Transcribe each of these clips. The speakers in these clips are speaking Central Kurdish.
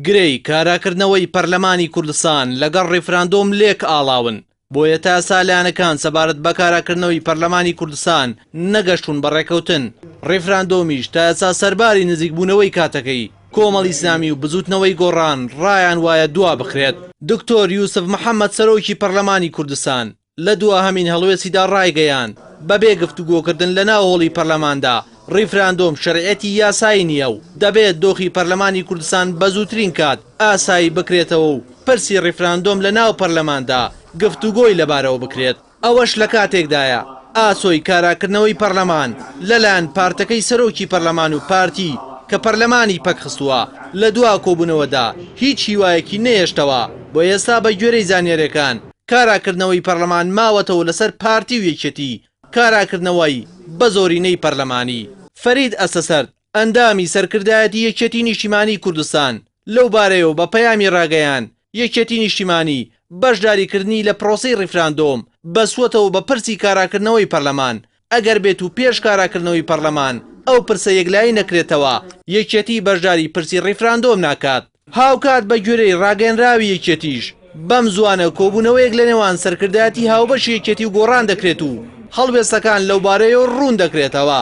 گرەی کاراکردنەوەی پەرلەمانی کوردستان لەگەڵ ڕێفراندۆم لێک ئاڵاون بۆیە تا سالانەکان سەبارەت بە کاراکردنەوەی پەرلەمانی کوردستان نەگەشتون بە ڕێکەوتن. ڕێفراندۆمیش تا ئێستا سەرباری نزیکبوونەوەی کاتەکەی کۆمەڵی ئیسلامی و بزوتنەوەی گۆڕان ڕایان وایە دوا بخرێت. دکتۆر یوسف محەممەد سەرۆکی پەرلەمانی کوردستان لە دووە هەمین هەڵوێسیدا ڕایگەیان بەبێ گفتوگۆکردن لە ناو هۆڵی پەرلەماندا ڕێفراندۆم شەرعەتی یاسایی نییە و دەبێت دۆخی پەرلەمانی کوردستان بە زووترین کات ئاسایی بکرێتەوە و پرسی ڕێفراندۆم لە ناو پەرلەماندا گفتوگۆی لەبارەوە بکرێت. ئەوەش لە کاتێکدایە ئاسۆی کاراکردنەوەی پەرلەمان لەلایەن پارتەکەی سەرۆکی پەرلەمان و پارتی کە پەرلەمانی پەکخستووە لە دوا کۆبوونەوەدا هیچ هیوایەکی نەهێشتەوە. بۆ ئێستا بە گوێرەی زانیاریەکان کاراکردنەوەی پەرلەمان ماوەتەوە لەسەر پارتی و یەکێتی کاراکردنەوەی بە زۆرینەی پەرلەمانی. فەرید ئەسەسەرد ئەندامی سەرکردایەتی یەکێتی نیشتیمانی کوردستان لەو بارەیەوە بە پەیامی ڕاگەیان یەکێتی نیشتیمانی بەشداریکردنی لە پرۆسەی ڕێفراندۆم بەسووەتەوە بە پرسی کاراکردنەوەی پەرلەمان. ئەگەر بێت و پێش کاراکردنەوەی پەرلەمان ئەو پرسە یەکلایی نەکرێتەوە یەکێتی بەشداری پرسی ڕێفراندۆم ناکات. هاوکات بە گوێرەی ڕاگەیەنراوی یەکێتیش بەم زوانە کۆبوونەوەیەک لە نێوان سەرکردایەتی هاوبەش یەکێتی و گۆڕان دەکرێت و هەڵوێستەکان لەو بارەیەوە ڕوون دەکرێتەوە.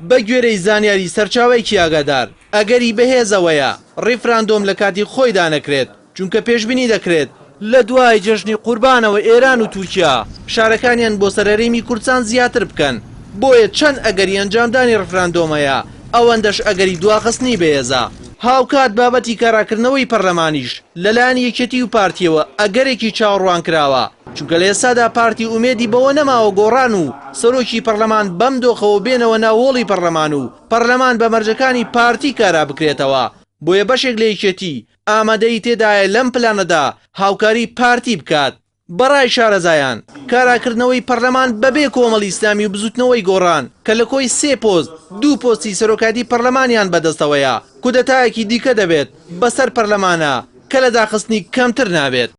بە گوێرەی زانیاری سەرچاوەیەکی ئاگادار ئەگەری بەهێزەوەیە ڕێفراندۆم لە کاتی خۆیدا نەکرێت چونکە پێشبینی دەکرێت لە دوای جەژنی قوربانەوە ئێران و تورکیا شارەکانیان بۆ سەرەرێمی کوردستان زیاتر بکەن. بۆیە چەند ئەگەری ئەنجامدانی ڕێفراندۆمەیە ئەوەندەش ئەگەری دواخستنی بەهێزە. هاوکات بابەتی کاراکردنەوەی پەرلەمانیش لەلایەن یەکێتی و پارتیەوە ئەگەرێکی چاوەڕوان کراوە چونکە لە ئێستادا پارتی ئومێدی بەوە نەماوە گۆڕان و سەرۆکی پەرلەمان بەم دۆخەوە بێنەوە ناو هۆڵی پەرلەمان و پەرلەمان بە مەرجەکانی پارتی کارا بکرێتەوە. بۆیە بەشێک لە یەکێتی ئامادەی تێدایە لەم پلانەدا هاوکاری پارتی بکات. بەڕای شارەزایان کاراکردنەوەی پەرلەمان بەبێ کۆمەڵی ئیسلامی و بزوتنەوەی گۆڕان کە لە کۆی 3 پۆست 2 پۆستی سەرۆکاتی پەرلەمانیان بەدەستەوەیە کودەتایەکی دیکە دەبێت بەسەر پەرلەمانە کە لە داخستنی کەمتر نابێت.